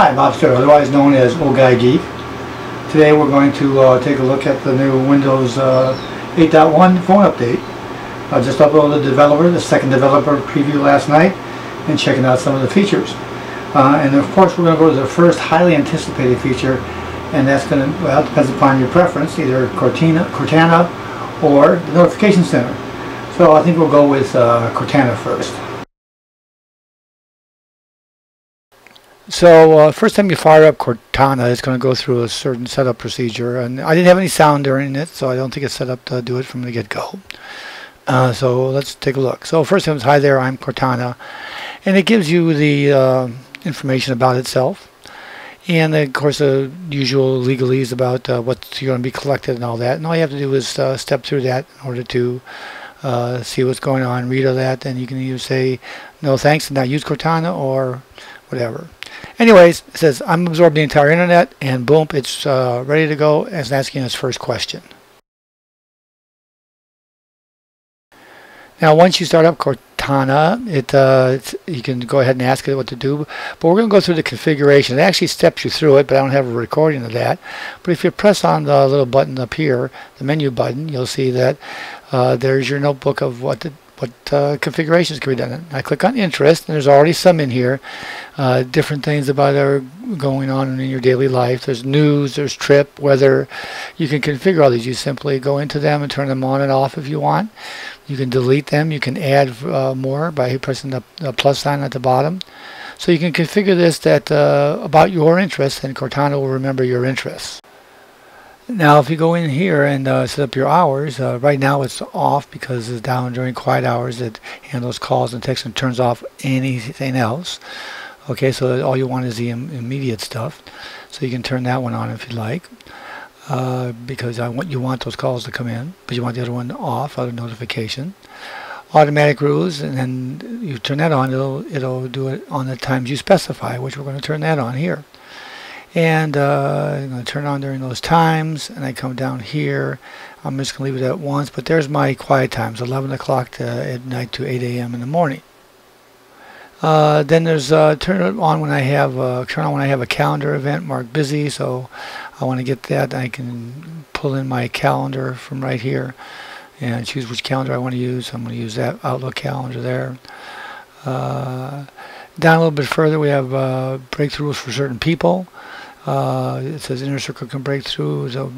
Hi, Bob Stewart, otherwise known as Old Guy Geek. Today we're going to take a look at the new Windows 8.1 phone update. I just uploaded the second developer preview last night, and checking out some of the features. And of course we're going to go to the first highly anticipated feature, and that's going to, well, it depends upon your preference, either Cortana or the Notification Center. So I think we'll go with Cortana first. So first time you fire up Cortana, it's going to go through a certain setup procedure, and I didn't have any sound during it, so I don't think it's set up to do it from the get-go. So let's take a look. So first thing, hi there, I'm Cortana, and it gives you the information about itself, and of course the usual legalese about what's going to be collected and all that. And all you have to do is step through that in order to see what's going on, read all that, and you can either say no thanks and not use Cortana or whatever. Anyways, it says I'm absorbing the entire internet, and boom, it's ready to go as asking its first question. Now once you start up Cortana, you can go ahead and ask it what to do, but we're going to go through the configuration. It actually steps you through it, but I don't have a recording of that. But if you press on the little button up here, the menu button, you'll see that there's your notebook of what configurations can be done. I click on interest, and there's already some in here. Different things about are going on in your daily life. There's news, there's trip, weather. You can configure all these. You simply go into them and turn them on and off if you want. You can delete them. You can add more by pressing the plus sign at the bottom. So you can configure this that about your interests, and Cortana will remember your interests. Now if you go in here and set up your hours, right now it's off because it's down during quiet hours. It handles calls and texts and turns off anything else. Okay, so all you want is the immediate stuff. So you can turn that one on if you like, because you want those calls to come in, but you want the other one off, auto notification. Automatic rules, and then you turn that on, it'll do it on the times you specify, which we're going to turn that on here. And I'm going to turn on during those times, and I come down here. I'm just going to leave it at once, but there's my quiet times, 11 o'clock at night to 8 a.m. in the morning. Then there's turn it on when I have a calendar event marked busy, so I want to get that. I can pull in my calendar from right here and choose which calendar I want to use. I'm going to use that Outlook calendar there. Down a little bit further, we have breakthroughs for certain people. It says inner circle can break through, so,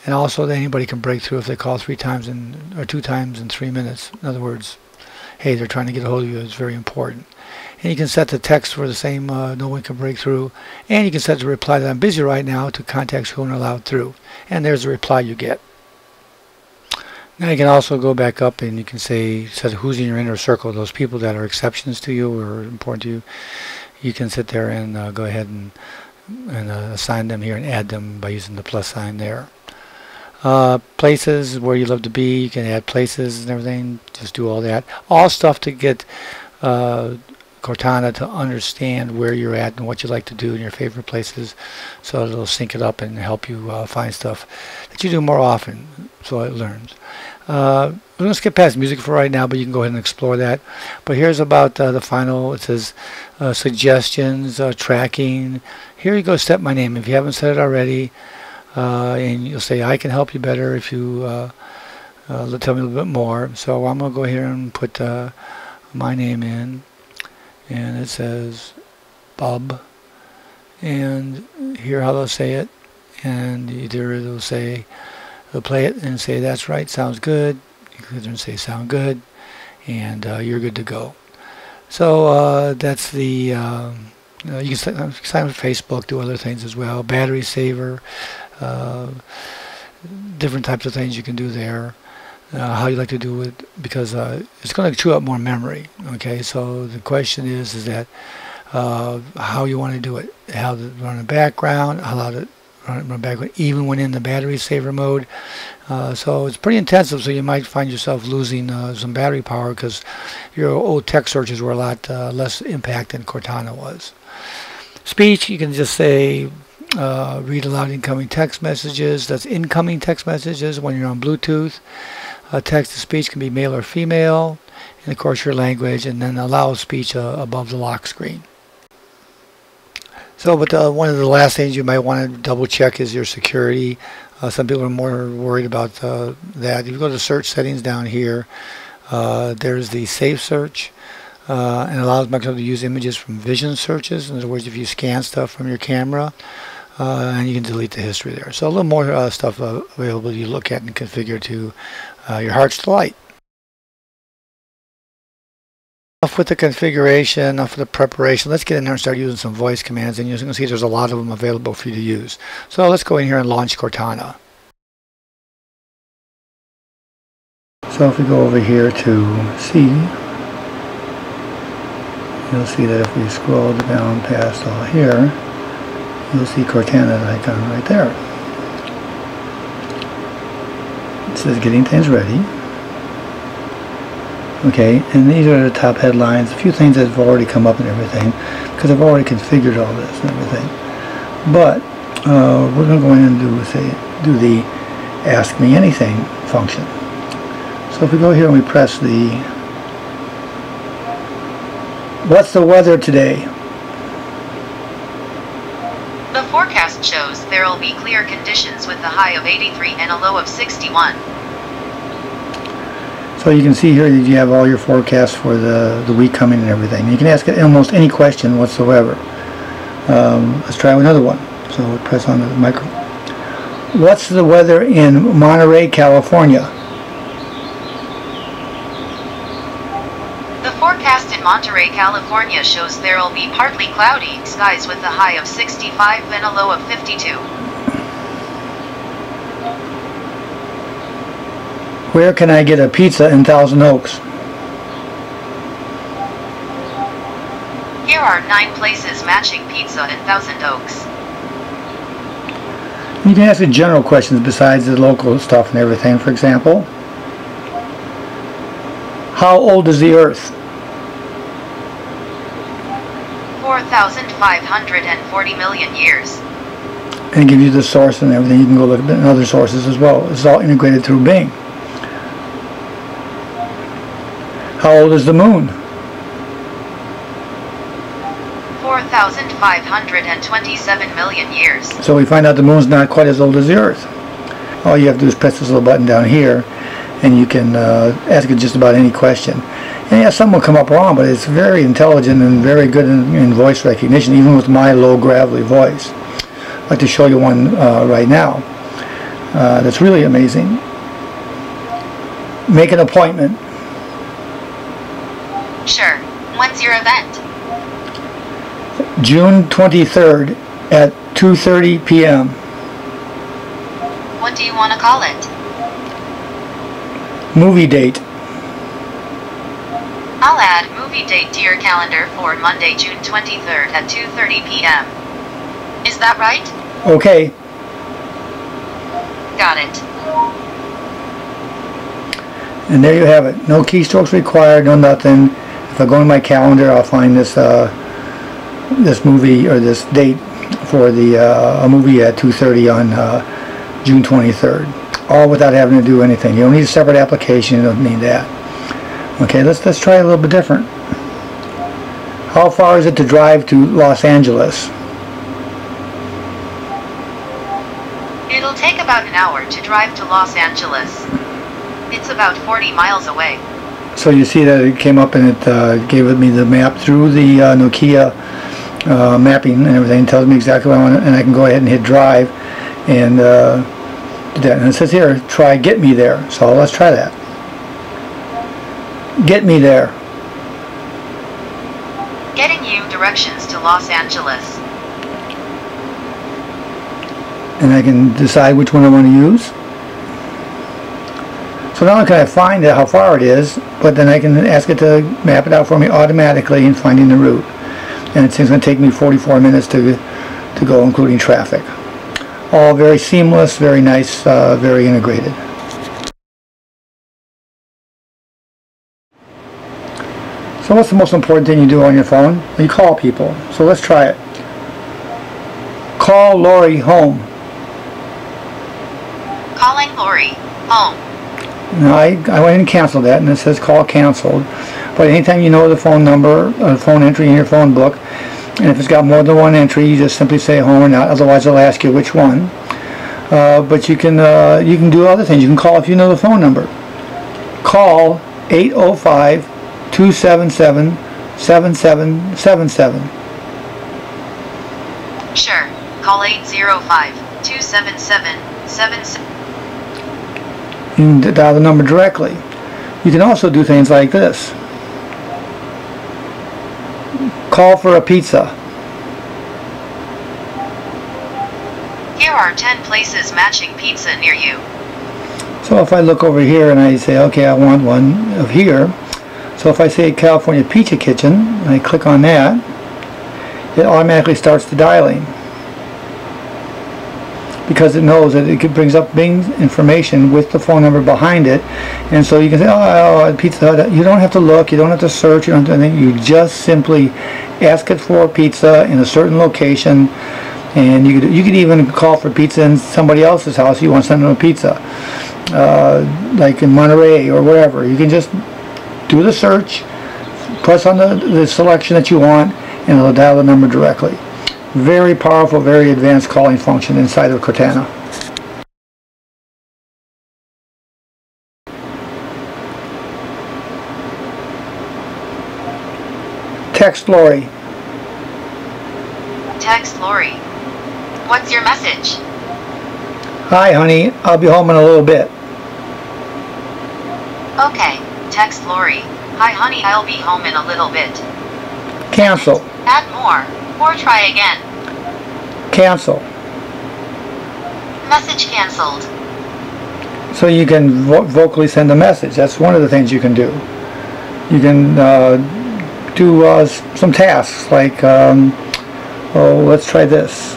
and also that anybody can break through if they call 2 times in 3 minutes. In other words, hey, they're trying to get a hold of you. It's very important. And you can set the text for the same no one can break through, and you can set the reply that I'm busy right now to contacts who aren't allowed through, and there's the reply you get. Now you can also go back up and you can set who's in your inner circle, those people that are exceptions to you or important to you. You can sit there and go ahead and assign them here and add them by using the plus sign there. Places where you love to be, you can add places and everything. Just do all that. All stuff to get Cortana to understand where you're at and what you like to do in your favorite places, so it'll sync it up and help you find stuff that you do more often, so it learns. We're going to skip past music for right now, but you can go ahead and explore that. But here's about the final. It says suggestions, tracking. Here you go, set my name if you haven't set it already, and you'll say I can help you better if you tell me a little bit more. So I'm going to go here and put my name in, and it says Bob, and here how they'll say it, and either they'll play it and say that's right, sounds good. You can say sound good, and you're good to go. So that's the you can sign up with Facebook, do other things as well, battery saver, different types of things you can do there. How you like to do it, because it's going to chew up more memory. Okay, so the question is that how you want to do it, how to run a background, how to run background even when in the battery saver mode. So it's pretty intensive, so you might find yourself losing some battery power because your old text searches were a lot less impact than Cortana was. Speech, you can just say read aloud incoming text messages. That's incoming text messages when you're on Bluetooth. Text to speech can be male or female, and of course your language, and then allow speech above the lock screen. But one of the last things you might want to double check is your security. Some people are more worried about that. If you go to search settings down here, there's the safe search, and allows Microsoft to use images from vision searches. In other words, if you scan stuff from your camera, and you can delete the history there. So a little more stuff available you look at and configure to your heart's delight. Enough with the configuration, enough with the preparation. Let's get in there and start using some voice commands, and you can see there's a lot of them available for you to use. So let's go in here and launch Cortana. So if we go over here to C, you'll see that if we scroll down past all here, you'll see Cortana's icon right there. It says getting things ready. Okay, and these are the top headlines, a few things that have already come up and everything, because I've already configured all this and everything. But we're going to go in and do the Ask Me Anything function. So if we go here and we press the What's the weather today? The forecast shows there will be clear conditions with a high of 83 and a low of 61. So you can see here that you have all your forecasts for the week coming and everything. You can ask it almost any question whatsoever. Let's try another one. So we'll press on the micro. What's the weather in Monterey, California? The forecast in Monterey, California shows there will be partly cloudy skies with a high of 65 and a low of 52. Where can I get a pizza in Thousand Oaks? Here are 9 places matching pizza in Thousand Oaks. You can ask it general questions besides the local stuff and everything. For example, how old is the Earth? 4,540 million years. And it gives you the source and everything. You can go look at other sources as well. It's all integrated through Bing. How old is the moon? 4,527 million years. So we find out the moon's not quite as old as the Earth. All you have to do is press this little button down here, and you can ask it just about any question. And yeah, some will come up wrong, but it's very intelligent and very good in voice recognition, even with my low gravelly voice. I'd like to show you one right now that's really amazing. Make an appointment. Sure. When's your event? June 23rd at 2:30 p.m. What do you want to call it? Movie date. I'll add movie date to your calendar for Monday, June 23rd at 2:30 p.m. Is that right? Okay. Got it. And there you have it. No keystrokes required, no nothing. If I go in my calendar, I'll find this this movie or this date for the a movie at 2:30 on June 23rd. All without having to do anything. You don't need a separate application. You don't need that. Okay, let's try a little bit different. How far is it to drive to Los Angeles? It'll take about an hour to drive to Los Angeles. It's about 40 miles away. So you see that it came up and it gave me the map through the Nokia mapping and everything. It tells me exactly what I want, and I can go ahead and hit drive and do that. And it says here, try get me there. So let's try that. Get me there. Getting you directions to Los Angeles. And I can decide which one I want to use. So not only can I find out how far it is, but then I can ask it to map it out for me automatically in finding the route. And it's going to take me 44 minutes to go, including traffic. All very seamless, very nice, very integrated. So what's the most important thing you do on your phone? You call people. So let's try it. Call Lori home. Calling Lori home. Now I went and canceled that, and it says call canceled. But anytime you know the phone number, phone entry in your phone book, And if it's got more than one entry, you just simply say home or not. Otherwise, it'll ask you which one. But you can do other things. You can call if you know the phone number. Call 805-277-7777. Sure. Call 805-277-7777. You can dial the number directly. You can also do things like this. Call for a pizza. Here are 10 places matching pizza near you. So if I look over here and I say, okay, I want one of here. So if I say California Pizza Kitchen, and I click on that, it automatically starts the dialing. Because it knows that it brings up Bing's information with the phone number behind it. And so you can say, oh, Pizza Hut. You don't have to look, you don't have to search, you don't have to anything. You just simply ask it for pizza in a certain location. And you could even call for pizza in somebody else's house. You want to send them a pizza, like in Monterey or wherever. You can just do the search, press on the selection that you want, and it'll dial the number directly. Very powerful, very advanced calling function inside of Cortana. Text Lori. Text Lori. What's your message? Hi, honey. I'll be home in a little bit. Okay. Text Lori. Hi, honey. I'll be home in a little bit. Cancel. Add more. Or try again. Cancel. Message cancelled. So you can vocally send a message. That's one of the things you can do. You can do some tasks like, oh, let's try this.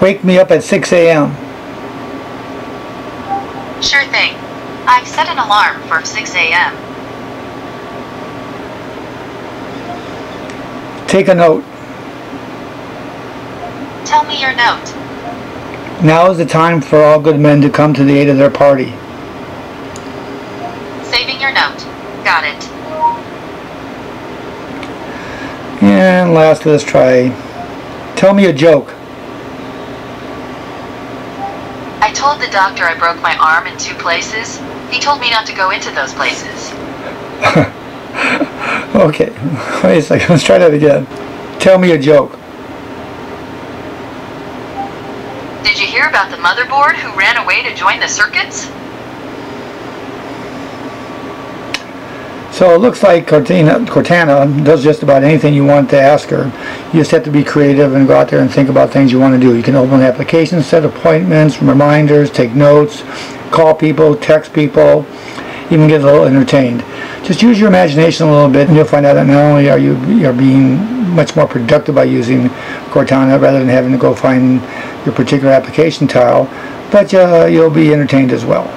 Wake me up at 6 a.m. Sure thing. I've set an alarm for 6 a.m. Take a note. Tell me your note. Now is the time for all good men to come to the aid of their party. Saving your note. Got it. And lastly, let's try, tell me a joke. I told the doctor I broke my arm in 2 places. He told me not to go into those places. Okay, wait a second, let's try that again. Tell me a joke. Did you hear about the motherboard who ran away to join the circuits? So it looks like Cortana does just about anything you want to ask her. You just have to be creative and go out there and think about things you want to do. You can open applications, set appointments, reminders, take notes, call people, text people, even get a little entertained. Just use your imagination a little bit and you'll find out that not only are you being much more productive by using Cortana rather than having to go find your particular application tile, but you'll be entertained as well.